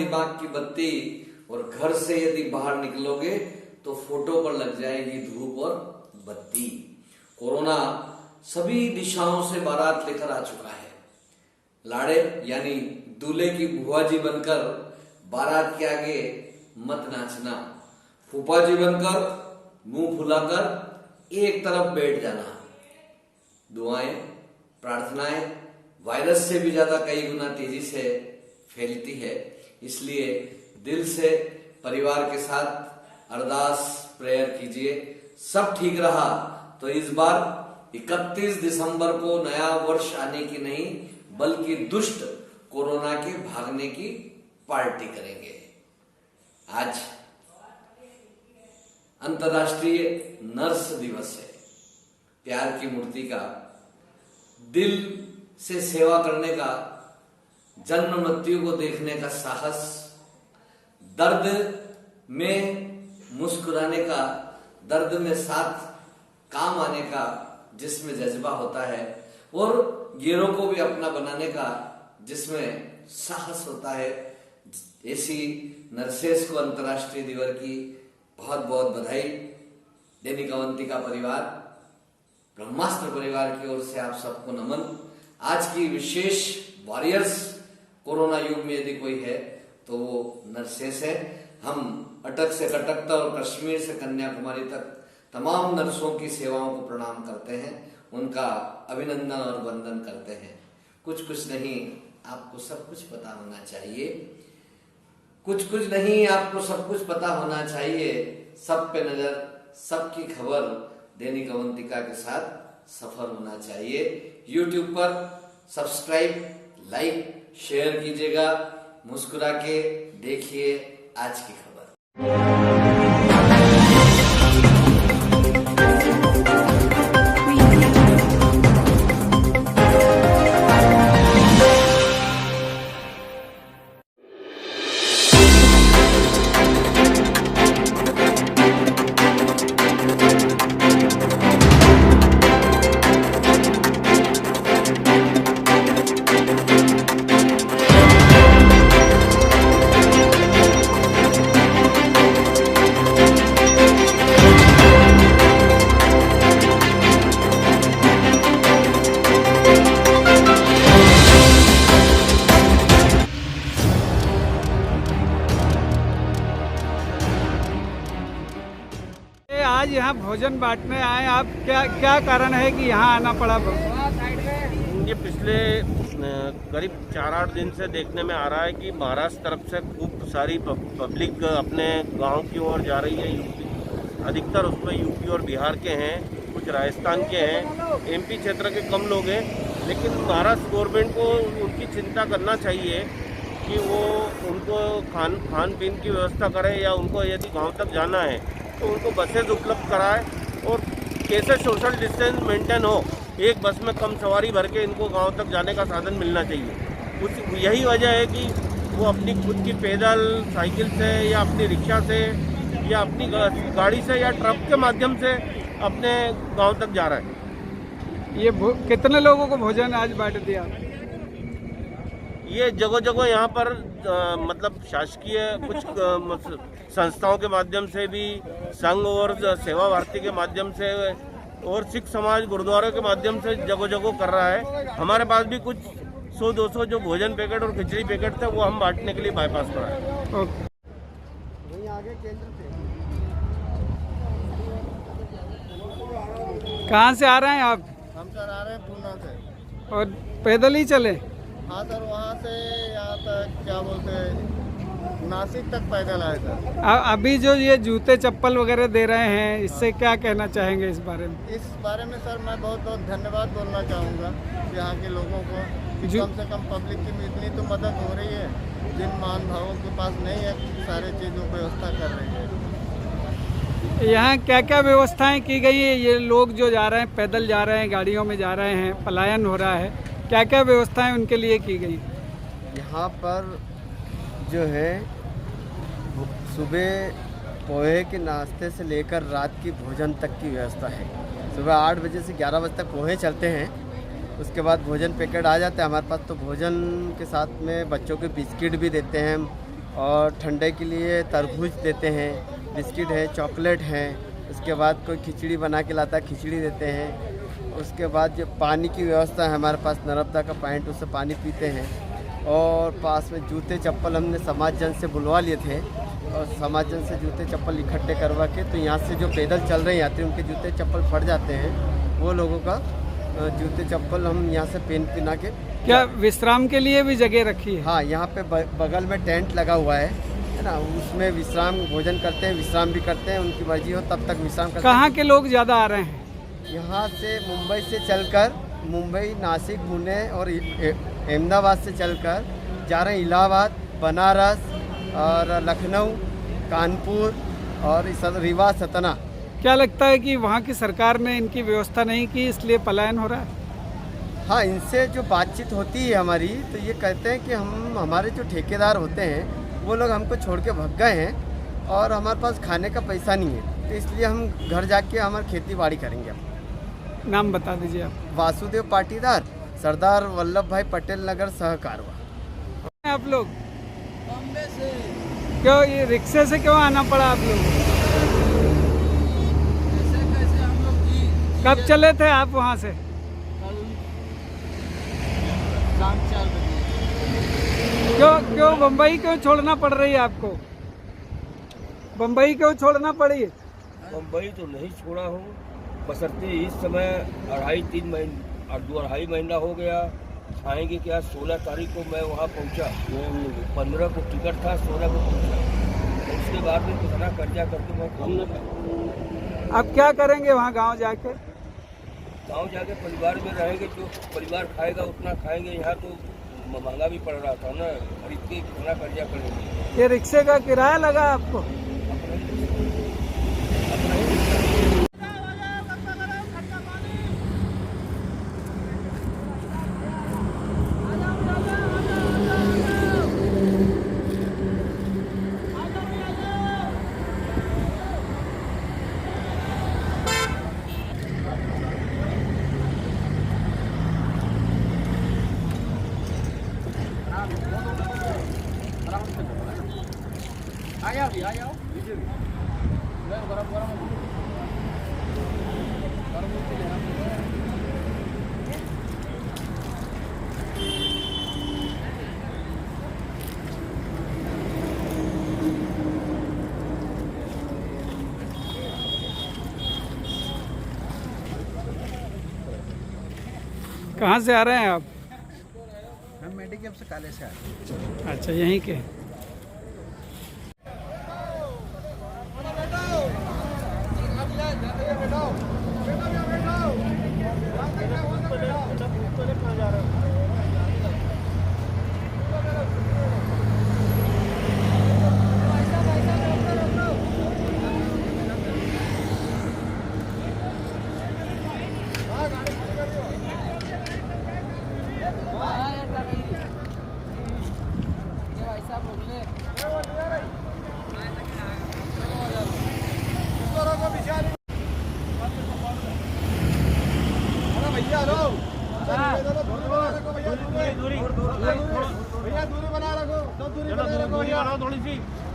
दिमाग की बत्ती और घर से यदि बाहर निकलोगे तो फोटो पर लग जाएगी धूप और बत्ती। कोरोना सभी दिशाओं से बारात लेकर आ चुका है। लाड़े यानी दूल्हे की बुआ जी बनकर बारात के आगे मत नाचना, फूफा जी बनकर मुंह फुलाकर एक तरफ बैठ जाना। दुआएं प्रार्थनाएं वायरस से भी ज्यादा कई गुना तेजी से फैलती है, इसलिए दिल से परिवार के साथ अरदास प्रेयर कीजिए। सब ठीक रहा तो इस बार 31 दिसंबर को नया वर्ष आने की नहीं बल्कि दुष्ट कोरोना के भागने की पार्टी करेंगे। आज अंतर्राष्ट्रीय नर्स दिवस है। प्यार की मूर्ति का, दिल से सेवा करने का, जन्म मृत्यु को देखने का साहस, दर्द में मुस्कुराने का, दर्द में साथ काम आने का जिसमें जज्बा होता है, और गैरों को भी अपना बनाने का जिसमें साहस होता है। ऐसी नर्सेस को अंतर्राष्ट्रीय दिवस की बहुत बहुत बधाई। दैनिक अवंतिका परिवार, ब्रह्मास्त्र परिवार की ओर से आप सबको नमन। आज की विशेष वॉरियर्स कोरोना युग में यदि कोई है तो वो नर्सेस है। हम अटक से कटक तक और कश्मीर से कन्याकुमारी तक तमाम नर्सों की सेवाओं को प्रणाम करते हैं, उनका अभिनंदन और वंदन करते हैं। कुछ नहीं, आपको सब कुछ पता होना चाहिए। कुछ नहीं, आपको सब कुछ पता होना चाहिए। सब पे नजर, सबकी खबर दैनिक अवंतिका के साथ सफर होना चाहिए। YouTube पर सब्सक्राइब, लाइक, शेयर कीजिएगा। मुस्कुरा के देखिए आज की खबर। आज यहाँ भोजन बांटने आए आप, क्या कारण है कि यहाँ आना पड़ा? ये पिछले करीब 4-8 दिन से देखने में आ रहा है कि महाराष्ट्र तरफ से खूब सारी पब्लिक अपने गांव की ओर जा रही है। यूपी अधिकतर उसमें यूपी और बिहार के हैं, कुछ राजस्थान के हैं, एमपी क्षेत्र के कम लोग हैं। लेकिन महाराष्ट्र गवर्नमेंट को उनकी चिंता करना चाहिए कि वो उनको खान पीन की व्यवस्था करे, या उनको यदि गाँव तक जाना है तो उनको बसेज उपलब्ध कराए और कैसे सोशल डिस्टेंस मेंटेन हो। एक बस में कम सवारी भर के इनको गांव तक जाने का साधन मिलना चाहिए। यही वजह है कि वो अपनी खुद की पैदल, साइकिल से या अपनी रिक्शा से या अपनी गाड़ी से या ट्रक के माध्यम से अपने गांव तक जा रहा है। ये कितने लोगों को भोजन आज बांट दिया? ये जगह जगह यहाँ पर मतलब शासकीय कुछ संस्थाओं के माध्यम से भी, संघ और सेवा भारती के माध्यम से और सिख समाज गुरुद्वारों के माध्यम से जगह जगह कर रहा है। हमारे पास भी कुछ 100-200 जो भोजन पैकेट और खिचड़ी पैकेट थे वो हम बांटने के लिए बाईपास पर आए। कहाँ से आ रहे हैं आप? हम सर आ रहे हैं पूना से। और पैदल ही चले? हाँ सर, वहाँ से यहाँ तक क्या बोलते हैं नासिक तक पैदल आए सर। अभी जो ये जूते चप्पल वगैरह दे रहे हैं, इससे क्या कहना चाहेंगे इस बारे में? इस बारे में सर मैं बहुत बहुत धन्यवाद बोलना चाहूँगा यहाँ के लोगों को कि कम से कम पब्लिक की इतनी तो मदद हो रही है, जिन महानुभावों के पास नहीं है सारे चीज़ों की व्यवस्था कर रही है। यहाँ क्या क्या व्यवस्थाएं की गई है? ये लोग जो जा रहे हैं, पैदल जा रहे हैं, गाड़ियों में जा रहे हैं, पलायन हो रहा है, क्या क्या व्यवस्थाएं उनके लिए की गई? यहाँ पर जो है सुबह पोहे के नाश्ते से लेकर रात की भोजन तक की व्यवस्था है। सुबह 8 बजे से 11 बजे तक पोहे चलते हैं, उसके बाद भोजन पैकेट आ जाता है हमारे पास। तो भोजन के साथ में बच्चों के बिस्किट भी देते हैं और ठंडे के लिए तरबूज देते हैं, बिस्किट है, चॉकलेट है। उसके बाद कोई खिचड़ी बना के लाता है, खिचड़ी देते हैं। उसके बाद जो पानी की व्यवस्था है हमारे पास, नर्मदा का पॉइंट, उससे पानी पीते हैं। और पास में जूते चप्पल हमने समाज जन से बुलवा लिए थे, और समाज जन से जूते चप्पल इकट्ठे करवा के, तो यहाँ से जो पैदल चल रहे हैं यात्री उनके जूते चप्पल फट जाते हैं, वो लोगों का जूते चप्पल हम यहाँ से पहना के। क्या विश्राम के लिए भी जगह रखी है? हाँ, यहाँ पे बगल में टेंट लगा हुआ है ना, उसमें विश्राम भोजन करते हैं, विश्राम भी करते हैं, उनकी मर्जी हो तब तक विश्राम करते हैं। कहाँ के लोग ज़्यादा आ रहे हैं? यहाँ से मुंबई से चलकर, मुंबई, नासिक, पुणे और अहमदाबाद से चलकर जा रहे हैं इलाहाबाद, बनारस और लखनऊ, कानपुर और रीवा, सतना। क्या लगता है कि वहाँ की सरकार ने इनकी व्यवस्था नहीं की इसलिए पलायन हो रहा है? हाँ, इनसे जो बातचीत होती है हमारी, तो ये कहते हैं कि हमारे जो ठेकेदार होते हैं वो लोग हमको छोड़ के भाग गए हैं और हमारे पास खाने का पैसा नहीं है, तो इसलिए हम घर जाके हमारी खेती बाड़ी करेंगे। नाम बता दीजिए आप। वासुदेव पाटीदार, सरदार वल्लभ भाई पटेल नगर, सहकारवा। आप लोग बॉम्बे से क्यों, ये रिक्शे से क्यों आना पड़ा आप लोग? कैसे हम लोग कब चले थे आप वहाँ से? शाम 4 बजे। क्यों बम्बई क्यों छोड़ना पड़ रही है आपको? बम्बई क्यों छोड़ना पड़ी? बम्बई तो नहीं छोड़ा हूँ, बशर्ते इस समय 2.5 महीना हो गया। खाएंगे क्या? 16 तारीख को मैं वहाँ पहुँचा, 15 को टिकट था, 16 को पहुँचा। उसके बाद में कितना कर्जा करके मैं घूम न पाया। अब क्या करेंगे वहाँ गांव जाके? गाँव जाके परिवार में रहेंगे, जो परिवार खाएगा उतना खाएंगे। यहाँ तो महंगा भी पड़ रहा था ना, खरीद के कितना कर्जा करेंगे। ये रिक्शे का किराया लगा आपको? कहाँ से आ रहे हैं आप? हम मेडिकल से काले से आए। अच्छा, यहीं के।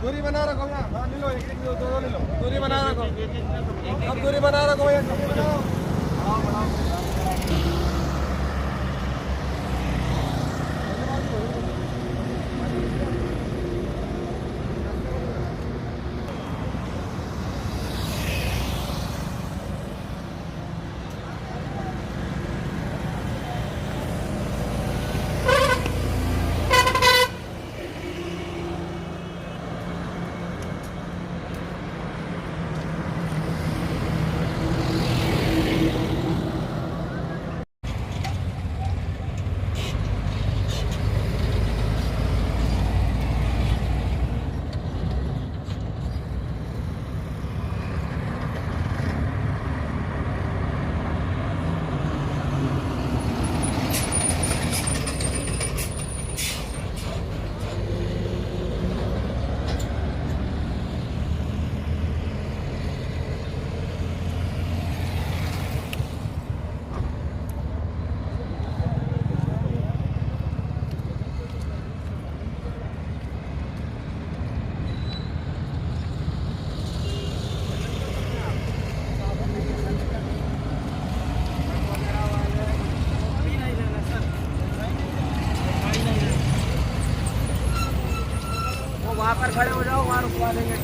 दूरी बना रखो भैया, ले लो, ले लो, दूरी बना रखो, अब दूरी बना रखो भैया, दूरी बनाओ। रुकवा देंगे।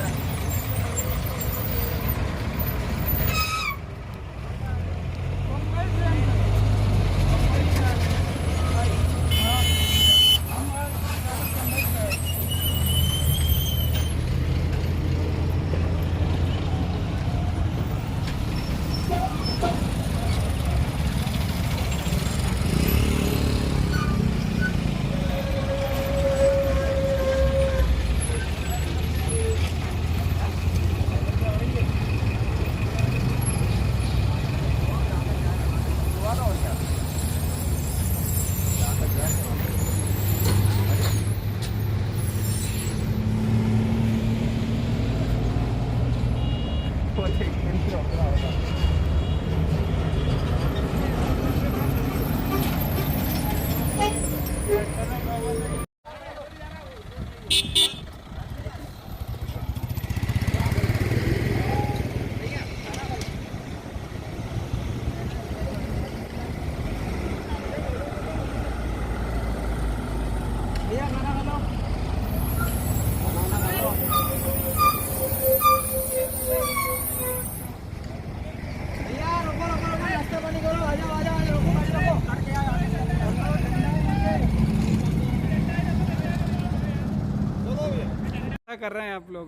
क्या कर रहे हैं आप लोग?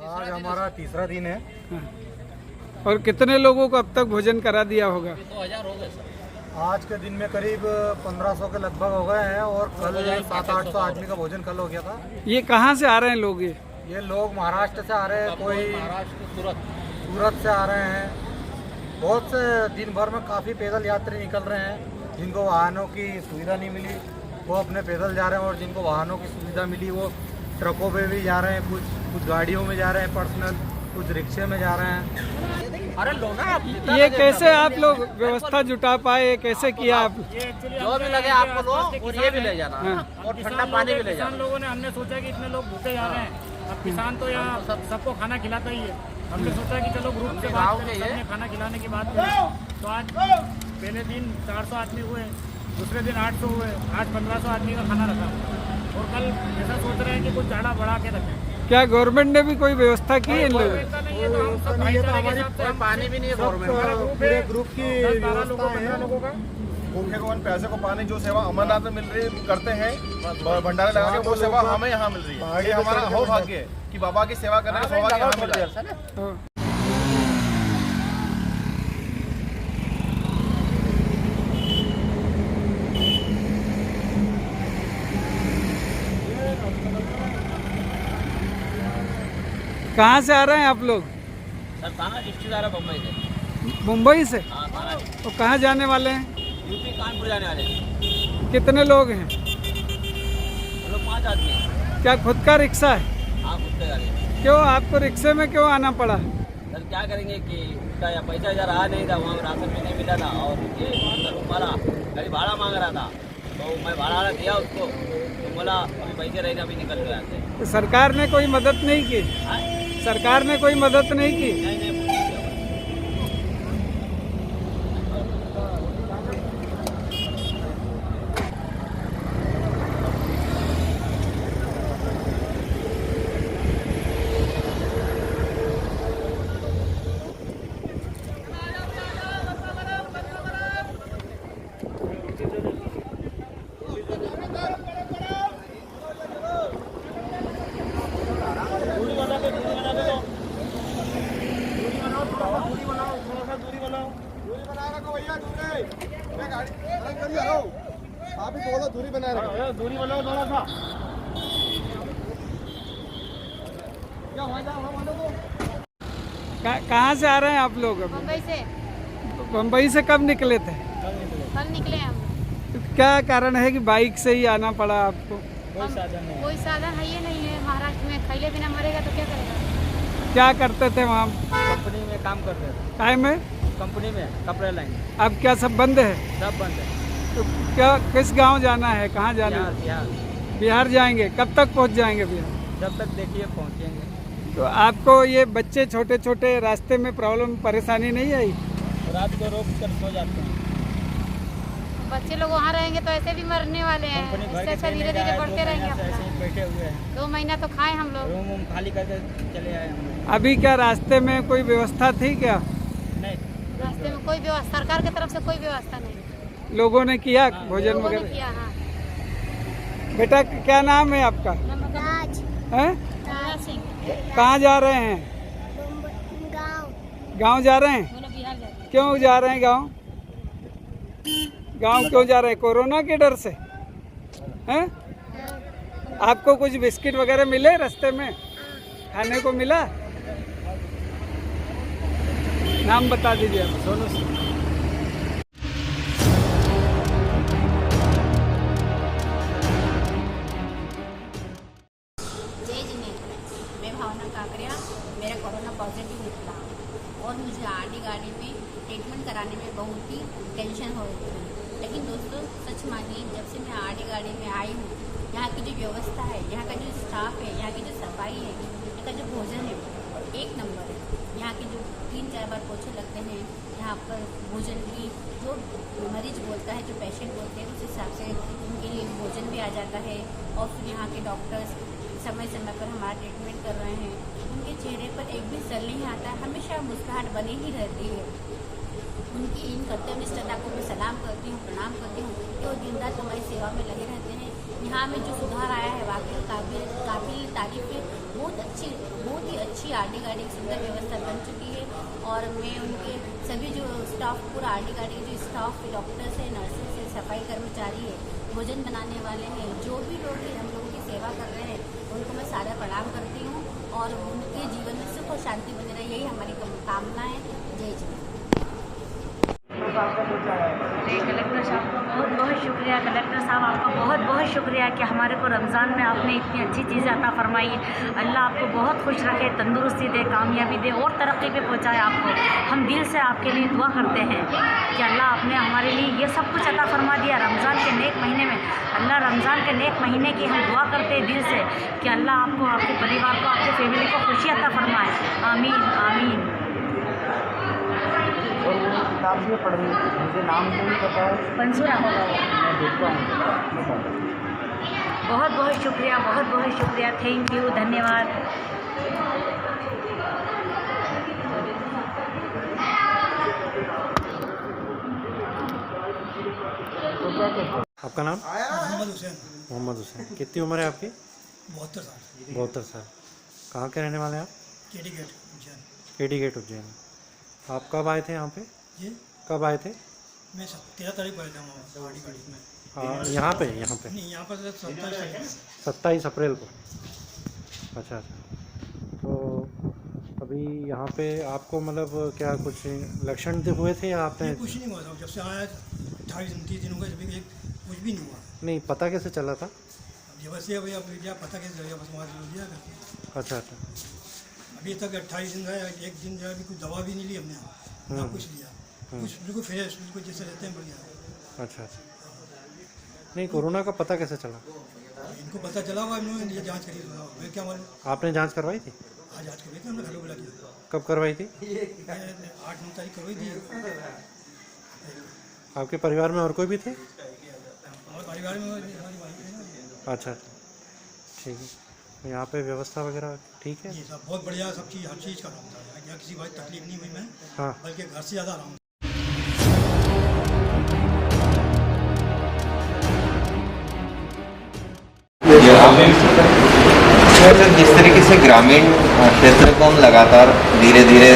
आज हमारा तीसरा दिन है। और कितने लोगों को अब तक भोजन करा दिया होगा? आज के दिन में करीब 1500 के लगभग हो गए हैं और कल 700-800 आदमी का भोजन कल हो गया था। ये कहाँ से आ रहे हैं लोग? ये लोग महाराष्ट्र से आ रहे हैं, कोई सूरत से आ रहे हैं। बहुत से दिन भर में काफ़ी पैदल यात्री निकल रहे हैं। जिनको वाहनों की सुविधा नहीं मिली वो अपने पैदल जा रहे हैं और जिनको वाहनों की सुविधा मिली वो ट्रकों पे भी जा रहे हैं, कुछ गाड़ियों में जा रहे हैं पर्सनल, कुछ रिक्शे में जा रहे हैं। ये कैसे आप लोग व्यवस्था जुटा पाए? कैसे किया आप? जो भी लगे आपको लो और ये भी ले जाना और ठंडा पानी भी ले जाना। किसान लोगों ने हमने सोचा कि इतने लोग भूखे जा रहे हैं, अब किसान तो यहाँ सबको खाना खिलाता ही है। हमने सोचा कि चलो ग्रुप से बात करें, सबने खाना खिलाने की बात करें। तो आज पहले दिन 400 आदमी हुए, दूसरे दिन 800 हुए, आज 1500 आदमी का खाना रखा और कल ऐसा सोच रहे हैं कि कुछ ज़्यादा बढ़ा के रखें। क्या गवर्नमेंट ने भी कोई व्यवस्था की है इन लोगों? पानी भी नहीं है गवर्नमेंट पूरे ग्रुप की व्यवस्था है। भूखे को पैसे को पानी जो सेवा अमरनाथ में मिल रही करते हैं भंडारे लगा के, वो सेवा हमें यहाँ मिल रही है। ये हमारा सौभाग्य है कि बाबा की सेवा करने का सौभाग्य यहाँ मिला है। कहाँ से आ रहे हैं आप लोग? सर थाना डिस्ट्रिक्ट आ रहा मुंबई से। मुंबई से? हाँ थाना तो कहाँ जाने वाले हैं? यूपी कानपुर जाने वाले हैं। कितने लोग हैं? हम लोग 5 आदमी हैं। क्या खुद का रिक्शा है? हाँ खुद का गाड़ी है। क्यों आपको रिक्शे में क्यों आना पड़ा? सर क्या करेंगे कि उसका या पैसा इधर आ नहीं था, वहाँ राशन भी नहीं मिला था और ये वाला गाड़ी भाड़ा मांग रहा था तो मैं भाड़ा दिया उसको, तो बोला अभी पैसे रहेगा अभी निकल गया यहाँ से। तो सरकार ने कोई मदद नहीं की? सरकार ने कोई मदद नहीं की? नहीं आप ही बोलो दूरी बनाए रखो, दूरी बनाओ थोड़ा सा। कहाँ से आ रहे हैं आप लोग? मुंबई से। मुंबई से कब निकले थे? कल निकले हम। क्या कारण है कि बाइक से ही आना पड़ा आपको? कोई साधन है ये नहीं है महाराष्ट्र में, खैले बिना मरेगा तो क्या करेगा? क्या करते थे वहाँ? कंपनी में काम करते हैं। काय में? कंपनी में कपड़े लाएंगे। अब क्या सब बंद है? सब बंद है। तो क्या किस गांव जाना है? कहाँ जाना है? बिहार। बिहार जाएंगे। कब तक पहुँच जाएंगे बिहार? जब तक देखिए पहुँचेंगे। तो आपको ये बच्चे छोटे छोटे रास्ते में प्रॉब्लम परेशानी नहीं आई? रात को रोक कर सो जाते हैं। बच्चे लोग वहाँ रहेंगे तो ऐसे भी मरने वाले हैं। इससे अच्छा धीरे धीरे बढ़ते रहेंगे अपना। बैठे हुए हैं, 2 महीना तो खाए हम लोग। रूम खाली करके चले आए हम लोग। अभी क्या रास्ते में कोई व्यवस्था थी क्या? नहीं, रास्ते में कोई व्यवस्था, सरकार की तरफ से कोई व्यवस्था नहीं। लोगों ने किया भोजन लोगों ने वगैरह? किया, हाँ। बेटा क्या नाम है आपका? हैं? कहाँ जा रहे हैं? गांव जा रहे हैं? क्यों जा रहे हैं गांव? गांव क्यों जा रहे हैं? कोरोना के डर से? हैं? आपको कुछ बिस्किट वगैरह मिले रास्ते में? खाने को मिला? नाम बता दीजिए। सोनू सिंह। मेरा कोरोना पॉजिटिव निकला और मुझे आरडी गाड़ी में ट्रीटमेंट कराने में बहुत ही टेंशन हो रही थी। लेकिन दोस्तों सच मानिए, जब से मैं आरडी गाड़ी में आई हूँ, यहाँ की जो व्यवस्था है, यहाँ का जो स्टाफ है, यहाँ की जो सफाई है, यहाँ का जो भोजन है एक नंबर है। यहाँ के जो 3-4 बार पोछे लगते हैं, यहाँ पर भोजन भी जो मरीज बोलता है, जो पेशेंट बोलते हैं, उस हिसाब से उनके लिए भोजन भी आ जाता है। और फिर यहाँ के डॉक्टर्स समय समय पर हमारा ट्रीटमेंट कर रहे हैं। उनके चेहरे पर एक भी सर नहीं आता, हमेशा मुस्कुराहट बनी ही रहती है। उनकी इन कर्तव्यनिष्ठता को मैं सलाम करती हूँ, प्रणाम करती हूँ कि वो दिन रात हमारी सेवा में लगे रहते हैं। यहाँ में जो सुधार आया है वाकई काबिल तारीफ है। बहुत ही अच्छी आरडी गाड़ी की सुंदर व्यवस्था बन चुकी है। और मैं उनके सभी जो स्टाफ, पूरा आरडी गाड़ी के जो स्टाफ है, डॉक्टर्स है, नर्सेस है, सफाई कर्मचारी है, भोजन बनाने वाले हैं, जो भी लोग हैं हम लोगों की सेवा कर रहे हैं, उनको मैं सारा प्रणाम करती हूँ। और उनके जीवन में सुख और शांति बनी रहे, यही हमारी कामना है। जय जी। कलेक्टर साहब को बहुत बहुत शुक्रिया। कलेक्टर साहब आपका बहुत बहुत शुक्रिया कि हमारे को रमज़ान में आपने इतनी अच्छी चीज़ें अता फरमाई है। अल्लाह आपको बहुत खुश रखे, तंदुरुस्ती दे, कामयाबी दे और तरक्की पे पहुँचाए आपको। हम दिल से आपके लिए दुआ करते हैं कि अल्लाह आपने हमारे लिए ये सब कुछ अता फरमा दिया रमज़ान के नेक महीने में। अल्लाह रमज़ान के नेक महीने की हम दुआ करते हैं दिल से कि अल्लाह आपको, आपके परिवार को, आपके फैमिली को खुशी अता फरमाए। आमीन आमीन। और वो किताब भी पढ़ रही है, मुझे नाम नहीं पता है। मंसूरा होगा वो। मैं देखता हूँ। बहुत बहुत शुक्रिया, बहुत बहुत शुक्रिया। थैंक यू, धन्यवाद। आपका नाम? मोहम्मद हुसैन। मोहम्मद हुसैन। कितनी उम्र है आपकी? 72 साल। 72 साल। कहाँ के रहने वाले हैं आप? KD gate Ujjain. KD gate Ujjain. आप कब आए थे यहाँ पे? जी, कब आए थे? मैं 13 तारीख को आया था वहाँ गाड़ी में। हाँ, यहाँ पे नहीं, यहाँ पर 27 अप्रैल को। अच्छा। तो अभी यहाँ पे आपको मतलब क्या कुछ लक्षण हुए थे या आपने? कुछ नहीं हुआ था जब से आया। 28-29 दिन हो गए, अभी कुछ भी नहीं हुआ। नहीं, पता कैसे चला था? अब वैसे भैया पता कैसे चलेगा, बस वहाँ से लिया करके। अच्छा। अभी तक 28 दिन है, एक दिन जो है अभी कुछ दवा भी नहीं ली हमने, ना कुछ लिया। कुछ बिल्कुल फ्रेश, बिल्कुल जैसे रहते हैं बढ़िया। अच्छा। नहीं, कोरोना का पता कैसे चला? इनको पता चला हुआ, इन्होंने ये जांच करी। मैं क्या मालूम। आपने जांच करवाई थी? हाँ, जांच करवाई थी हमने, घर बुला दिया। कब करवाई थी? 8-9 तारीख करवाई थी। आपके परिवार में और कोई भी थे? और परिवार में हमारी वाइफ है ना। अच्छा, ठीक है। यहाँ पे व्यवस्था वगैरह ठीक है? जी सब बहुत बढ़िया, सब चीज़, हर चीज़ का रहा हूँ। यहाँ किसी बात तकलीफ नहीं हुई मैं। हाँ। बल्कि घर से ज़्यादा रहा हूँ। जिस तरीके से ग्रामीण क्षेत्र को हम लगातार धीरे धीरे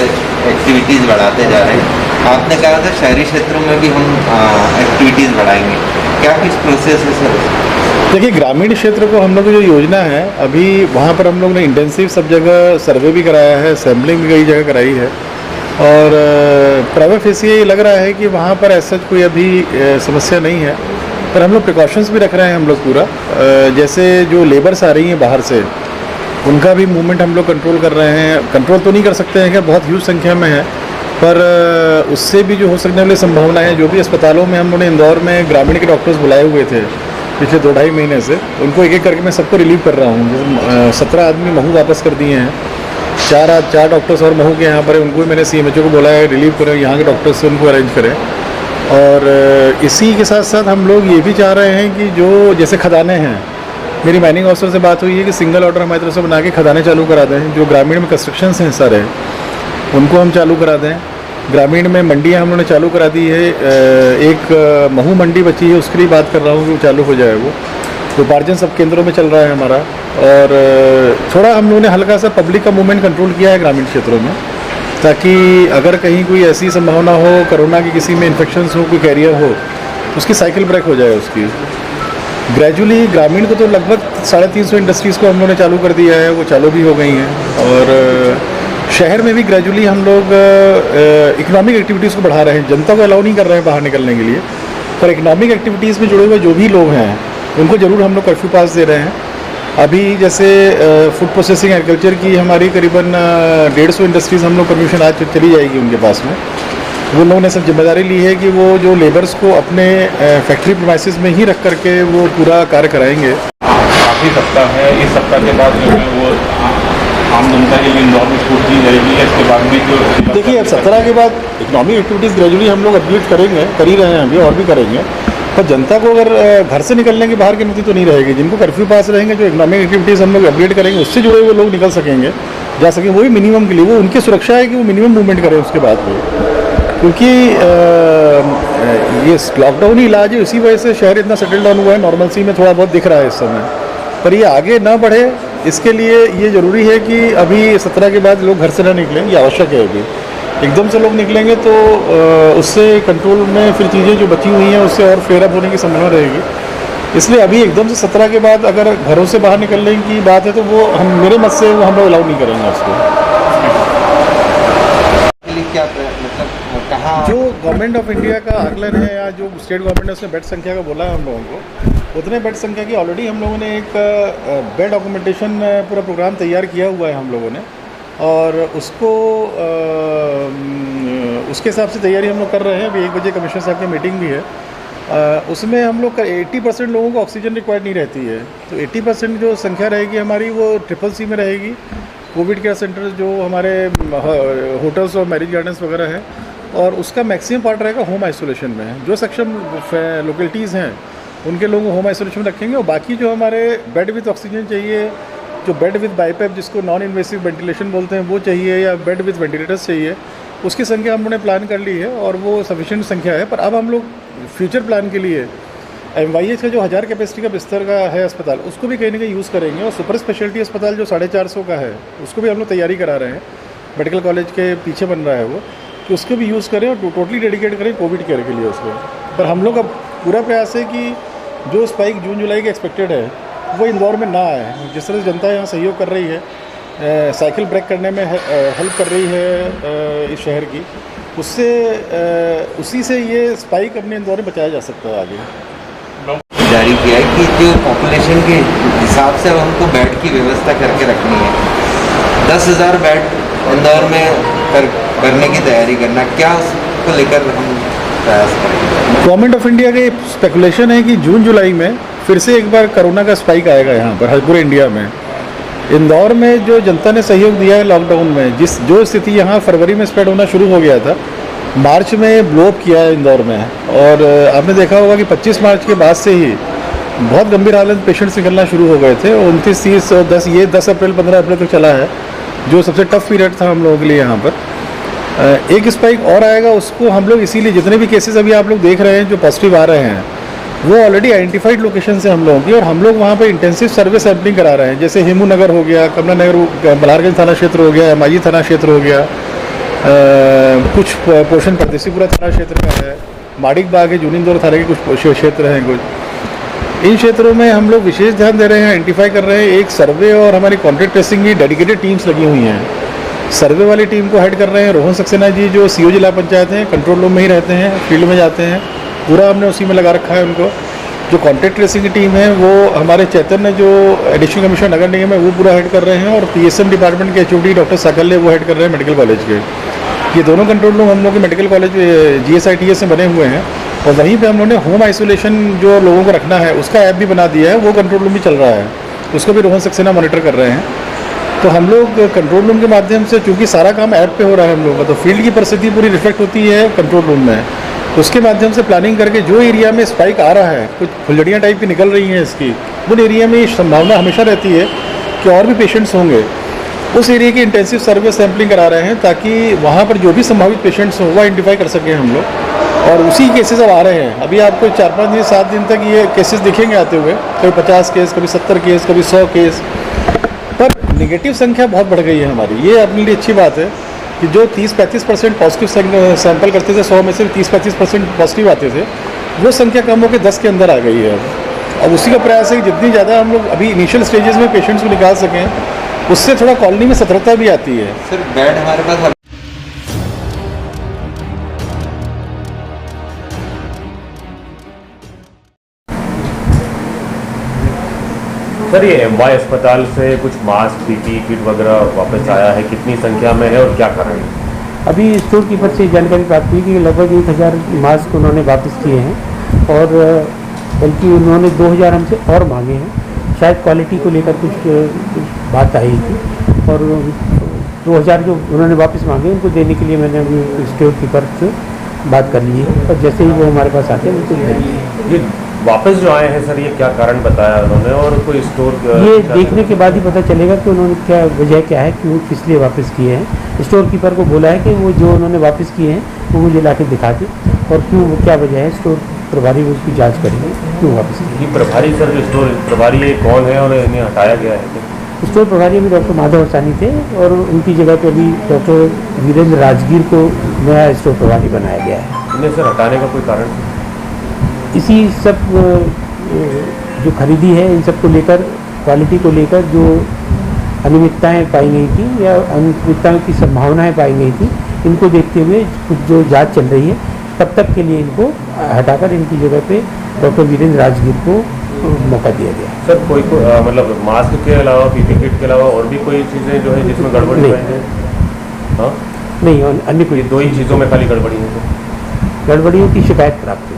एक्टिविटीज़ बढ़ाते जा रहे हैं, आपने कहा था शहरी क्षेत्रों में भी हम एक्टिविटीज़ बढ़ाएंगे, क्या कुछ प्रोसेस है सर? देखिए, ग्रामीण क्षेत्र को हम लोग की जो योजना है, अभी वहाँ पर हम लोग ने इंटेंसिव सब जगह सर्वे भी कराया है, सैम्पलिंग भी कई जगह कराई है। और प्राइवेट फेस ये लग रहा है कि वहाँ पर ऐसा कोई अभी समस्या नहीं है, पर हम लोग प्रिकॉशंस भी रख रहे हैं हम लोग पूरा। जैसे जो लेबर्स आ रही हैं बाहर से, उनका भी मूवमेंट हम लोग कंट्रोल कर रहे हैं। कंट्रोल तो नहीं कर सकते हैं कि बहुत ह्यूज संख्या में है, पर उससे भी जो हो सकने वाली संभावनाएं, जो भी अस्पतालों में हम लोगों ने इंदौर में ग्रामीण के डॉक्टर्स बुलाए हुए थे पिछले 2-2.5 महीने से, उनको एक एक करके मैं सबको रिलीव कर रहा हूँ। 17 आदमी महू वापस कर दिए हैं। 4 डॉक्टर्स और महू के यहाँ पर है, उनको भी मैंने CMHO को बोला है रिलीव करें, यहाँ के डॉक्टर्स से उनको अरेंज करें। और इसी के साथ साथ हम लोग ये भी चाह रहे हैं कि जो जैसे खदानें हैं, मेरी माइनिंग ऑफिसर से बात हुई है कि सिंगल ऑर्डर हमारी तरफ से बना के खदानें चालू करा दें। जो ग्रामीण में कंस्ट्रक्शंस हैं सारे, उनको हम चालू करा दें। ग्रामीण में मंडियाँ हम लोगों ने चालू करा दी है। एक महू मंडी बची है, उसके लिए बात कर रहा हूँ कि वो चालू हो जाए। वो उपार्जन सब केंद्रों में चल रहा है हमारा। और थोड़ा हम लोगों ने हल्का सा पब्लिक का मूवमेंट कंट्रोल किया है ग्रामीण क्षेत्रों में, ताकि अगर कहीं कोई ऐसी संभावना हो कोरोना की, किसी में इन्फेक्शंस हो, कोई कैरियर हो, उसकी साइकिल ब्रेक हो जाए उसकी। ग्रेजुअली ग्रामीण को तो लगभग 350 इंडस्ट्रीज़ को हम लोगों ने चालू कर दिया है, वो चालू भी हो गई हैं। और शहर में भी ग्रेजुअली हम लोग इकोनॉमिक एक्टिविटीज़ को बढ़ा रहे हैं। जनता को अलाउ नहीं कर रहे हैं बाहर निकलने के लिए, पर इकोनॉमिक एक्टिविटीज़ में जुड़े हुए जो भी लोग हैं उनको ज़रूर हम लोग कर्फ्यू पास दे रहे हैं। अभी जैसे फूड प्रोसेसिंग एग्रीकल्चर की हमारी करीबन 150 इंडस्ट्रीज़ हम लोग परमिशन आज चली जाएगी उनके पास में। वो लोगों ने सब जिम्मेदारी ली है कि वो जो लेबर्स को अपने फैक्ट्री प्रीमाइसेस में ही रख करके वो पूरा कार्य कराएंगे। काफ़ी सप्ताह है, इस सप्ताह के बाद जो है वो आम जनता के लिए इंदौर में छूट दी जाएगी। इसके बाद भी जो देखिए, अब 17 के बाद इकोनॉमिक एक्टिविटीज़ ग्रेजुअली हम लोग अपडेट करेंगे, कर ही रहे हैं अभी और भी करेंगे। पर जनता को अगर घर से निकलने की बाहर की अनुमति तो नहीं रहेगी। जिनको कर्फ्यू पास रहेंगे, जो इकोनॉमिक एक्टिविटीज़ हम लोग अपडेट करेंगे, उससे जुड़े हुए लोग निकल सकेंगे, जा सकें। वही मिनिमम के लिए, वो उनकी सुरक्षा है कि वो मिनिमम मूवमेंट करें उसके बाद में। क्योंकि ये लॉकडाउन ही इलाज है, इसी वजह से शहर इतना सेटल डाउन हुआ है। नॉर्मलसी में थोड़ा बहुत दिख रहा है इस समय, पर ये आगे ना बढ़े, इसके लिए ये ज़रूरी है कि अभी 17 के बाद लोग घर से ना निकलें, ये आवश्यक है। अभी एकदम से लोग निकलेंगे तो उससे कंट्रोल में फिर चीज़ें जो बची हुई हैं उससे और फेयर अप होने की संभावना रहेगी। इसलिए अभी एकदम से 17 के बाद अगर घरों से बाहर निकलने की बात है तो वो मेरे मत से वो हम लोग अलाउ नहीं करेंगे उसको। क्या मतलब कहाँ जो गवर्नमेंट ऑफ इंडिया का आकलन है या जो स्टेट गवर्नमेंट ने उसने बेड संख्या का बोला है हम लोगों को, उतने बेड संख्या की ऑलरेडी हम लोगों ने एक बेड ऑक्यूमेंटेशन पूरा प्रोग्राम तैयार किया हुआ है हम लोगों ने। और उसको उसके हिसाब से तैयारी हम लोग कर रहे हैं। अभी 1 बजे कमिश्नर साहब की मीटिंग भी है। उसमें हम लोग 80% लोगों को ऑक्सीजन रिक्वायर्ड नहीं रहती है, तो 80% जो संख्या रहेगी हमारी वो CCC में रहेगी। कोविड केयर सेंटर जो हमारे होटल्स और मैरिज गार्डन्स वगैरह हैं, और उसका मैक्सिमम पार्ट रहेगा होम आइसोलेशन में। जो सक्षम लोकेलिटीज़ हैं उनके लोगों को होम आइसोलेशन में रखेंगे, और बाकी जो हमारे बेड विथ ऑक्सीजन चाहिए, जो बेड विथ बाईपैप जिसको नॉन इन्वेसिव वेंटिलेशन बोलते हैं वो चाहिए, या बेड विथ वेंटिलेटर्स चाहिए, उसकी संख्या हम लोगों ने प्लान कर ली है और वो सफिशिएंट संख्या है। पर अब हम लोग फ्यूचर प्लान के लिए MYH का जो 1000 कैपेसिटी का बिस्तर का है अस्पताल, उसको भी कहीं ना कहीं यूज़ करेंगे। और सुपर स्पेशलिटी अस्पताल जो 450 का है, उसको भी हम लोग तैयारी करा रहे हैं। मेडिकल कॉलेज के पीछे बन रहा है वो, कि उसको भी यूज़ करें और टोटली डेडिकेट करें कोविड केयर के लिए उसको। पर हम लोग अब पूरा प्रयास है कि जो स्पाइक जून जुलाई के एक्सपेक्टेड है वो इंदौर में ना आए। जिस तरह से जनता यहाँ सहयोग कर रही है, साइकिल ब्रेक करने में हेल्प कर रही है इस शहर की, उससे उसी से ये स्पाइक अपने इंदौर में बचाया जा सकता है आगे। जारी किया है कि जो पॉपुलेशन के हिसाब से हमको बेड की व्यवस्था करके रखनी है। 10,000 बेड इंदौर में करने की तैयारी करना, क्या उसको लेकर हम प्रयास करेंगे? गवर्नमेंट ऑफ इंडिया का स्पेकुलेशन है कि जून जुलाई में फिर से एक बार कोरोना का स्पाइक आएगा यहाँ पर पूरे इंडिया में। इंदौर में जो जनता ने सहयोग दिया है लॉकडाउन में, जो स्थिति यहाँ फरवरी में स्प्रेड होना शुरू हो गया था, मार्च में ब्लो अप किया है इंदौर में। और आपने देखा होगा कि 25 मार्च के बाद से ही बहुत गंभीर हालत पेशेंट्स निकलना शुरू हो गए थे। 29, 30 और 10 अप्रैल 15 अप्रैल तक चला है, जो सबसे टफ पीरियड था हम लोगों के लिए यहाँ पर। एक स्पाइक और आएगा, उसको हम लोग इसीलिए जितने भी केसेस अभी आप लोग देख रहे हैं जो पॉजिटिव आ रहे हैं, वो ऑलरेडी आइडेंटिफाइड लोकेशन से हम लोगों की, और हम लोग वहाँ पे इंटेंसिव सर्वे सैम्पलिंग करा रहे हैं। जैसे हेमू नगर हो गया, कमला नगर, बल्हारगंज थाना क्षेत्र हो गया, MIG थाना क्षेत्र हो गया, कुछ पोर्शन परदेसीपुरा थाना क्षेत्र का है, माडिक बाग है, जूनी इंदौर थाने के कुछ क्षेत्र हैं कुछ। इन क्षेत्रों में हम लोग विशेष ध्यान दे रहे हैं, आइडेंटिफाई कर रहे हैं। एक सर्वे और हमारी कॉन्टैक्ट ट्रेसिंग की डेडिकेटेड टीम्स लगी हुई हैं। सर्वे वाली टीम को हेड कर रहे हैं रोहन सक्सेना जी, जो CO जिला पंचायत हैं, कंट्रोल रूम में ही रहते हैं, फील्ड में जाते हैं, पूरा हमने उसी में लगा रखा है उनको। जो कॉन्टैक्ट ट्रेसिंग की टीम है वो हमारे चैतन्य जो एडिशनल कमिश्नर नगर निगम है वो पूरा हेड कर रहे हैं, और PSM डिपार्टमेंट के HOD डॉक्टर साकल्य वो हेड कर रहे हैं मेडिकल कॉलेज के। ये दोनों कंट्रोल रूम हम लोग के मेडिकल कॉलेज GSITS में बने हुए हैं। और वहीं पे हम लोगों ने होम आइसोलेशन जो लोगों को रखना है उसका ऐप भी बना दिया है, वो कंट्रोल रूम भी चल रहा है, उसको भी रोहन सक्सेना मॉनिटर कर रहे हैं। तो हम लोग कंट्रोल रूम के माध्यम से, चूँकि सारा काम ऐप पे हो रहा है हम लोगों का, तो फील्ड की परिस्थिति पूरी रिफ्लेक्ट होती है कंट्रोल रूम में, तो उसके माध्यम से प्लानिंग करके जो एरिया में स्पाइक आ रहा है, कुछ फुलझड़ियाँ टाइप की निकल रही हैं इसकी, उन एरिया में संभावना हमेशा रहती है कि और भी पेशेंट्स होंगे। उस एरिया की इंटेंसिव सर्वे सैम्पलिंग करा रहे हैं ताकि वहाँ पर जो भी संभावित पेशेंट्स हों वो आइडेंटिफाई कर सकें हम लोग। और उसी केसेस अब आ रहे हैं। अभी आपको 4-5 दिन 7 दिन तक ये केसेस दिखेंगे आते हुए, कभी 50 केस, कभी 70 केस, कभी 100 केस। पर नेगेटिव संख्या बहुत बढ़ गई है हमारी। ये अपने लिए अच्छी बात है कि जो 30-35% पॉजिटिव सैंपल करते थे, 100 में से 30-35% पॉजिटिव आते थे, वो संख्या कम होकर 10 के अंदर आ गई है अब उसी का प्रयास है कि जितनी ज़्यादा हम लोग अभी इनिशियल स्टेजेस में पेशेंट्स को निकाल सकें, उससे थोड़ा कॉलोनी में सतर्कता भी आती है। सर बेड हमारे पास सर, ये एमवाई अस्पताल से कुछ मास्क, पीपी किट वगैरह वापस आया है, कितनी संख्या में है और क्या कारण है? अभी स्टोर कीपर से जानकारी प्राप्त हुई कि लगभग 1000 मास्क उन्होंने वापस किए हैं और बल्कि उन्होंने 2000 हमसे और मांगे हैं। शायद क्वालिटी को लेकर कुछ बात आई थी और 2000 जो उन्होंने वापस मांगे उनको देने के लिए मैंने अभी स्टोर कीपर से बात कर ली है और जैसे ही वो हमारे पास आते हैं उनको देंगे। ये वापस जो आए हैं सर, ये क्या कारण बताया उन्होंने और कोई स्टोर ये देखने के बाद ही पता चलेगा कि उन्होंने क्या वजह क्या है, क्यों किस लिए वापस किए हैं। स्टोर कीपर को बोला है कि वो जो उन्होंने वापस किए हैं वो मुझे लाके दिखा दे और क्यों, वो क्या वजह है, स्टोर प्रभारी उसकी जांच करेंगे क्यों वापस किए। ये प्रभारी सर, जो स्टोर प्रभारी है कौन है और इन्हें हटाया गया है? स्टोर प्रभारी अभी डॉक्टर माधव हरसानी थे और उनकी जगह पर अभी डॉक्टर वीरेंद्र राजगीर को नया स्टोर प्रभारी बनाया गया है। इन्हें सर हटाने का कोई कारण? इसी सब जो खरीदी है इन सब को लेकर, क्वालिटी को लेकर जो अनियमितताएं पाई गई थी या अनियमितताओं की संभावनाएं पाई गई थी, इनको देखते हुए कुछ जो जांच चल रही है तब तक के लिए इनको हटाकर इनकी जगह पे डॉक्टर वीरेंद्र राजगीर को मौका दिया गया। सर कोई मतलब मास्क के अलावा, पीपी किट के अलावा और भी कोई चीज़ें जो है जिसमें गड़बड़ी है? हाँ नहीं, और अन्य कोई 2 ही चीज़ों में खाली गड़बड़ी है? गड़बड़ियों की शिकायत प्राप्त हुई।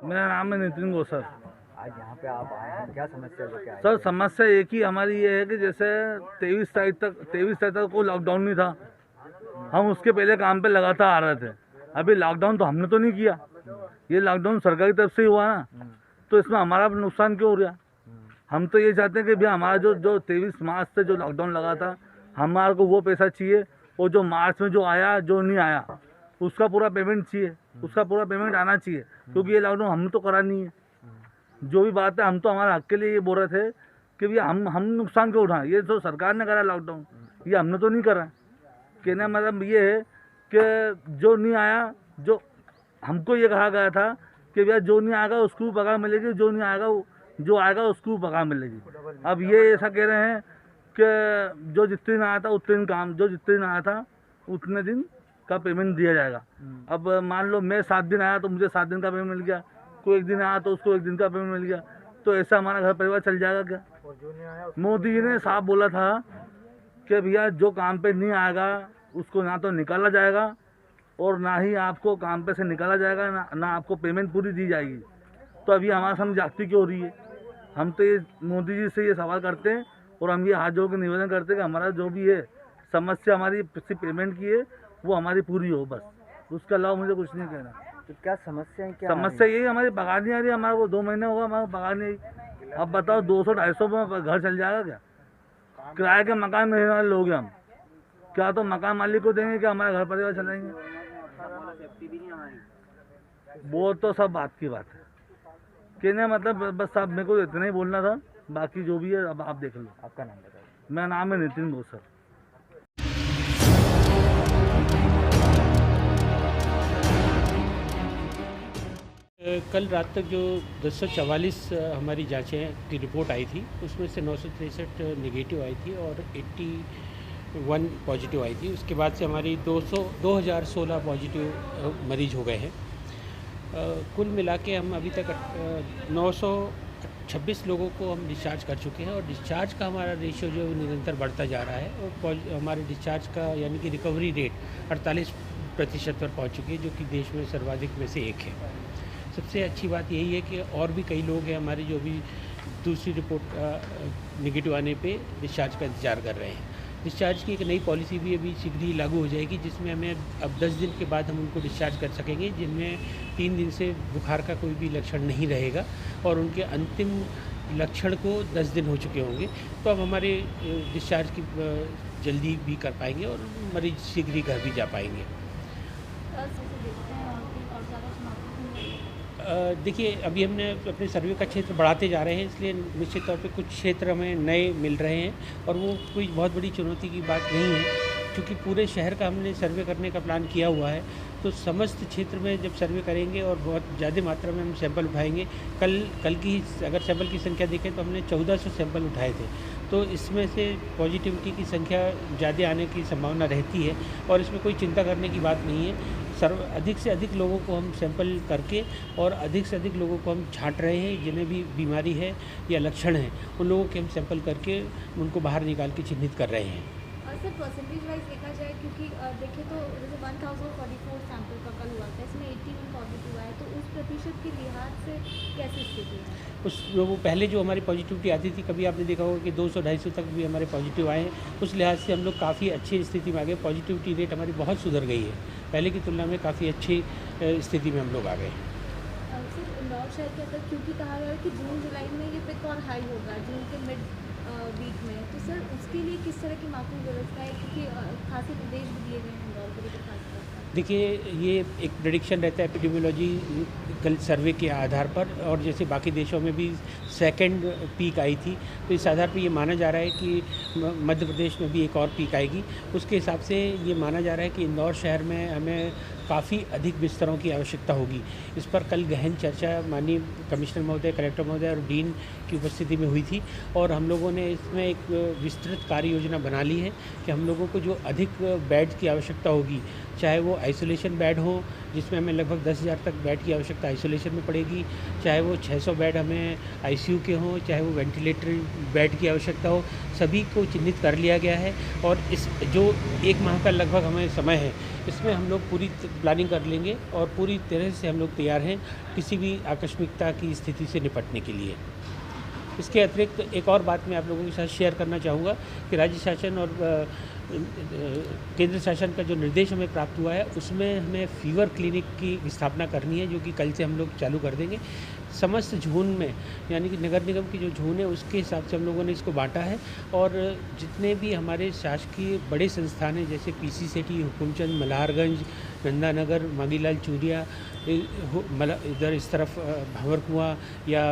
मेरा नाम है नितिन गौसर। आज यहाँ पे आप आए हैं, क्या समस्या लेके आए? सर समस्या एक ही हमारी ये है कि जैसे 23 तारीख तक कोई लॉकडाउन नहीं था, हम उसके पहले काम पे लगातार आ रहे थे। अभी लॉकडाउन तो हमने तो नहीं किया, ये लॉकडाउन सरकार की तरफ से ही हुआ ना, तो इसमें हमारा नुकसान क्यों हो रहा? हम तो ये चाहते हैं कि भैया हमारा जो 23 मार्च से जो लॉकडाउन लगा था, हमारे को वो पैसा चाहिए, और जो मार्च में जो आया जो नहीं आया उसका पूरा पेमेंट चाहिए, उसका पूरा पेमेंट आना चाहिए, क्योंकि ये लॉकडाउन हमने तो करा नहीं है। जो भी बात है, हम तो हमारे हक के लिए ये बोल रहे थे कि भैया हम नुकसान क्यों उठाएं, ये तो सरकार ने करा लॉकडाउन, ये हमने तो नहीं करा। कहने मतलब ये है कि जो नहीं आया, जो हमको ये कहा गया था कि भैया जो नहीं आएगा उसको भी पगार मिलेगी, जो नहीं आएगा जो आएगा उसको भी पगार मिलेगी। अब ये ऐसा कह रहे हैं कि जो जितने दिन आया था उतने दिन काम, जो जितने दिन आया था उतने दिन का पेमेंट दिया जाएगा। अब मान लो मैं 7 दिन आया तो मुझे 7 दिन का पेमेंट मिल गया, कोई 1 दिन आया तो उसको 1 दिन का पेमेंट मिल गया, तो ऐसा हमारा घर परिवार चल जाएगा क्या? मोदी जी ने साफ बोला था कि भैया जो काम पे नहीं आएगा उसको ना तो निकाला जाएगा और ना ही आपको काम पे से निकाला जाएगा, ना आपको पेमेंट पूरी दी जाएगी। तो अभी हमारा समझ जागती क्यों हो रही है? हम तो ये मोदी जी से ये सवाल करते हैं और हम ये हाथ जोड़ के निवेदन करते हैं कि हमारा जो भी है समस्या हमारी सिर्फ पेमेंट की है वो हमारी पूरी हो, बस उसके अलावा मुझे कुछ नहीं कहना। तो क्या समस्या है? क्या समस्या यही हमारी पगार नहीं आ रही, हमारा वो 2 महीने होगा हमारा पगार नहीं आई। अब बताओ 200-250 में घर चल जाएगा क्या? किराए के मकान में रहने वाले लोग हैं हम, क्या तो मकान मालिक को देंगे क्या हमारा घर परिवार चलाएंगे? वो तो सब बात की बात है, कहने मतलब बस साहब मेरे को इतना ही बोलना था, बाकी जो भी है अब आप देख लो। आपका नाम बताइए। मेरा नाम है नितिन बोसर। कल रात तक जो 244 हमारी जांचें की रिपोर्ट आई थी, उसमें से 963 नेगेटिव आई थी और 81 पॉजिटिव आई थी। उसके बाद से हमारी 2016 पॉजिटिव मरीज हो गए हैं। कुल मिला के हम अभी तक 926 लोगों को हम डिस्चार्ज कर चुके हैं और डिस्चार्ज का हमारा रेशियो जो निरंतर बढ़ता जा रहा है और हमारे डिस्चार्ज का यानी कि रिकवरी रेट 48% पर पहुँच चुकी है, जो कि देश में सर्वाधिक में से एक है। सबसे अच्छी बात यही है कि और भी कई लोग हैं हमारे जो भी दूसरी रिपोर्ट नेगेटिव आने पे डिस्चार्ज का इंतज़ार कर रहे हैं। डिस्चार्ज की एक नई पॉलिसी भी अभी शीघ्र ही लागू हो जाएगी, जिसमें हमें अब 10 दिन के बाद हम उनको डिस्चार्ज कर सकेंगे, जिनमें 3 दिन से बुखार का कोई भी लक्षण नहीं रहेगा और उनके अंतिम लक्षण को 10 दिन हो चुके होंगे। तो अब हमारे डिस्चार्ज की जल्दी भी कर पाएंगे और मरीज शीघ्र ही घर भी जा पाएंगे। देखिए, अभी हमने अपने सर्वे का क्षेत्र बढ़ाते जा रहे हैं, इसलिए निश्चित तौर पे कुछ क्षेत्र हमें नए मिल रहे हैं और वो कोई बहुत बड़ी चुनौती की बात नहीं है, क्योंकि पूरे शहर का हमने सर्वे करने का प्लान किया हुआ है। तो समस्त क्षेत्र में जब सर्वे करेंगे और बहुत ज़्यादा मात्रा में हम सैंपल उठाएंगे, कल की अगर सैंपल की संख्या देखें तो हमने 1400 सैंपल उठाए थे, तो इसमें से पॉजिटिविटी की संख्या ज़्यादा आने की संभावना रहती है और इसमें कोई चिंता करने की बात नहीं है। अधिक से अधिक लोगों को हम सैंपल करके और अधिक से अधिक लोगों को हम छांट रहे हैं, जिन्हें भी बीमारी है या लक्षण हैं, उन लोगों के हम सैंपल करके उनको बाहर निकाल के चिन्हित कर रहे हैं। सर, परसेंटेज वाइज देखा जाए, क्योंकि देखें तो जैसे 1044 सैंपल का कल हुआ था, इसमें 81 पॉजिटिव आए, तो उस प्रतिशत के लिहाज से कैसी स्थिति है? वो पहले जो हमारी पॉजिटिविटी आती थी, कभी आपने देखा होगा कि 200-250 तक भी हमारे पॉजिटिव आए हैं। उस लिहाज से हम लोग काफ़ी अच्छी स्थिति में आ गए। पॉजिटिविटी रेट हमारी बहुत सुधर गई है, पहले की तुलना में काफ़ी अच्छी स्थिति में हम लोग आ गए। सर, इंदौर शहर के अंदर क्योंकि कहा गया है कि जून जुलाई में ये पिक और हाई होगा, जून के मिड वीक में, तो सर उसके लिए किस तरह की मापी व्यवस्था है, क्योंकि खासी निर्देश भी दिए गए हैं इंदौर को लेकर खासकर? देखिए, ये एक प्रेडिक्शन रहता है एपिडेमियोलॉजिकल सर्वे के आधार पर, और जैसे बाकी देशों में भी सेकंड पीक आई थी, तो इस आधार पर ये माना जा रहा है कि मध्य प्रदेश में भी एक और पीक आएगी। उसके हिसाब से ये माना जा रहा है कि इंदौर शहर में हमें काफ़ी अधिक बिस्तरों की आवश्यकता होगी। इस पर कल गहन चर्चा माननीय कमिश्नर महोदय, कलेक्टर महोदय और डीन की उपस्थिति में हुई थी और हम लोगों ने इसमें एक विस्तृत कार्य योजना बना ली है कि हम लोगों को जो अधिक बेड की आवश्यकता होगी, चाहे वो आइसोलेशन बेड हो, जिसमें हमें लगभग 10,000 तक बेड की आवश्यकता आइसोलेशन में पड़ेगी, चाहे वो 600 बेड हमें आईसीयू के हों, चाहे वो वेंटिलेटर बेड की आवश्यकता हो, सभी को चिन्हित कर लिया गया है। और इस जो 1 माह का लगभग हमें समय है, इसमें हम लोग पूरी प्लानिंग कर लेंगे और पूरी तरह से हम लोग तैयार हैं किसी भी आकस्मिकता की स्थिति से निपटने के लिए। इसके अतिरिक्त एक और बात मैं आप लोगों के साथ शेयर करना चाहूँगा कि राज्य शासन और केंद्र शासन का जो निर्देश हमें प्राप्त हुआ है, उसमें हमें फीवर क्लिनिक की स्थापना करनी है, जो कि कल से हम लोग चालू कर देंगे। समस्त झोन में, यानी कि नगर निगम की जो झोन है उसके हिसाब से हम लोगों ने इसको बांटा है और जितने भी हमारे शासकीय बड़े संस्थान हैं, जैसे पीसी सेठी, हुकुमचंद, मल्हारगंज, नंदानगर, मांगीलाल चूरिया, इधर इस तरफ भंवरकुआं या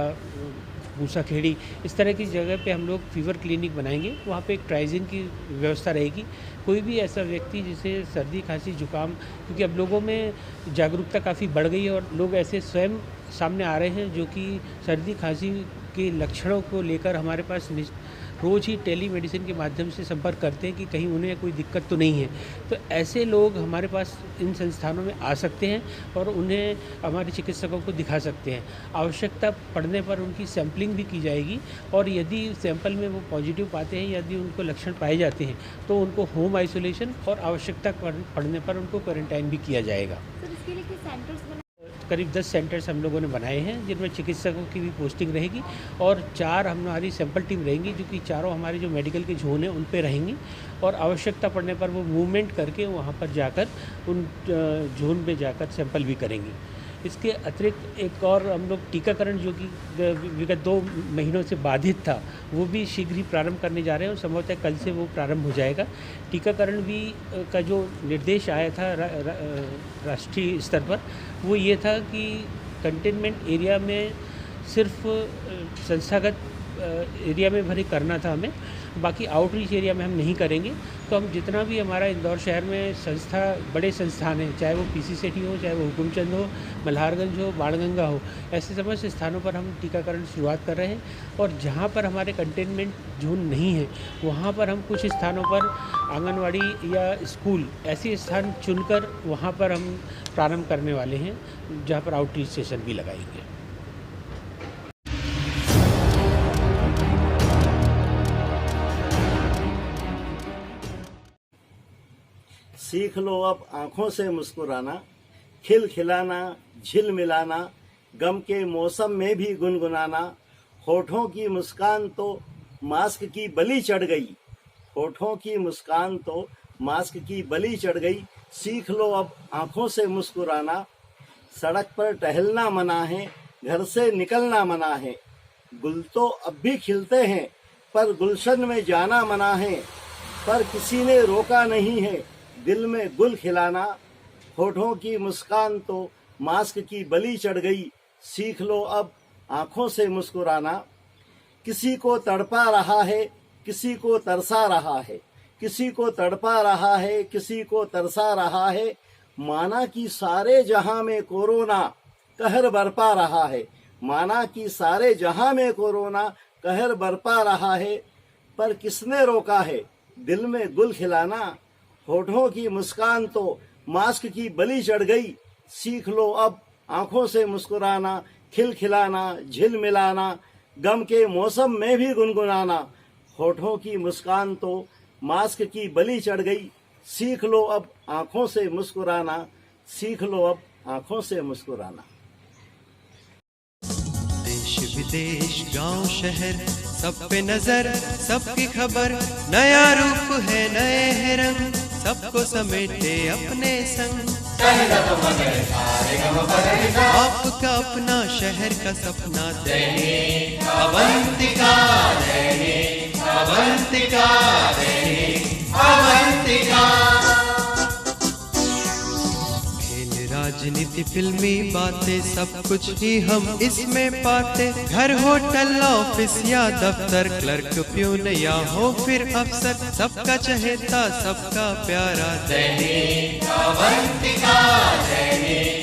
मूसाखेड़ी, इस तरह की जगह पे हम लोग फीवर क्लिनिक बनाएंगे। वहाँ पे एक ट्राइजिन की व्यवस्था रहेगी। कोई भी ऐसा व्यक्ति जिसे सर्दी, खांसी, जुकाम, क्योंकि अब लोगों में जागरूकता काफ़ी बढ़ गई है और लोग ऐसे स्वयं सामने आ रहे हैं जो कि सर्दी, खांसी के लक्षणों को लेकर हमारे पास रोज़ ही टेलीमेडिसिन के माध्यम से संपर्क करते हैं कि कहीं उन्हें कोई दिक्कत तो नहीं है। तो ऐसे लोग हमारे पास इन संस्थानों में आ सकते हैं और उन्हें हमारे चिकित्सकों को दिखा सकते हैं। आवश्यकता पड़ने पर उनकी सैंपलिंग भी की जाएगी और यदि सैंपल में वो पॉजिटिव पाते हैं, यदि उनको लक्षण पाए जाते हैं, तो उनको होम आइसोलेशन और आवश्यकता पड़ने पर उनको क्वारंटाइन भी किया जाएगा। सर, इसके लिए किस सेंटर्स करीब 10 सेंटर्स हम लोगों ने बनाए हैं, जिनमें चिकित्सकों की भी पोस्टिंग रहेगी और 4 हमारी सैंपल टीम रहेंगी, जो कि चारों हमारे जो मेडिकल के जोन हैं उन पे रहेंगी और आवश्यकता पड़ने पर वो मूवमेंट करके वहाँ पर जाकर उन जोन में जाकर सैंपल भी करेंगी। इसके अतिरिक्त एक और हम लोग टीकाकरण जो कि विगत 2 महीनों से बाधित था, वो भी शीघ्र ही प्रारंभ करने जा रहे हैं और संभवतः कल से वो प्रारंभ हो जाएगा। टीकाकरण भी का जो निर्देश आया था राष्ट्रीय स्तर पर, वो ये था कि कंटेनमेंट एरिया में सिर्फ संस्थागत एरिया में भले करना था हमें, बाकी आउटरीच एरिया में हम नहीं करेंगे। तो हम जितना भी हमारा इंदौर शहर में बड़े संस्थान हैं, चाहे वो पीसी सेठी हो, चाहे वो हुकुमचंद हो, मल्हारगंज हो, बाणगंगा हो, ऐसे समस्त स्थानों पर हम टीकाकरण शुरुआत कर रहे हैं। और जहाँ पर हमारे कंटेनमेंट जोन नहीं है, वहाँ पर हम कुछ स्थानों पर आंगनवाड़ी या स्कूल ऐसे स्थान चुनकर वहाँ पर हम प्रारंभ करने वाले हैं, जहाँ पर आउटरीच सेशन भी लगाएंगे। सीख लो अब आंखों से मुस्कुराना, खिल खिलाना, झिल मिलाना, गम के मौसम में भी गुनगुनाना। होठों की मुस्कान तो मास्क की बलि चढ़ गई, होठों की मुस्कान तो मास्क की बलि चढ़ गई। सीख लो अब आंखों से मुस्कुराना, सड़क पर टहलना मना है, घर से निकलना मना है। गुल तो अब भी खिलते हैं, पर गुलशन में जाना मना है। पर किसी ने रोका नहीं है दिल में गुल खिलाना। होठों की मुस्कान तो मास्क की बलि चढ़ गई, सीख लो अब आंखों से मुस्कुराना। किसी को तड़पा रहा है, किसी को तरसा रहा है, किसी को तड़पा रहा है, किसी को तरसा रहा है। माना कि सारे जहां में कोरोना कहर बरपा रहा है, माना कि सारे जहां में कोरोना कहर बरपा रहा है। पर किसने रोका है दिल में गुल खिलाना। होठों की मुस्कान तो मास्क की बलि चढ़ गई, सीख लो अब आंखों से मुस्कुराना, खिल खिलाना, झिल मिलाना, गम के मौसम में भी गुनगुनाना। होठों की मुस्कान तो मास्क की बलि चढ़ गई, सीख लो अब आंखों से मुस्कुराना, सीख लो अब आंखों से मुस्कुराना। देश विदेश गांव शहर सब पे नजर, सबकी खबर, नया रूप है नए है रंग, सबको समेटे अपने संग। आपका अपना शहर का सपना दैनिक अवंतिका, दैनिक अवंतिका, दैनिक अवंतिका। राजनीति फिल्मी बातें सब कुछ ही हम इसमें पाते। घर होटल ऑफिस या दफ्तर, क्लर्क प्यून या हो फिर अफसर, सबका चहेता सबका प्यारा दैनिक अवंतिका, दैनिक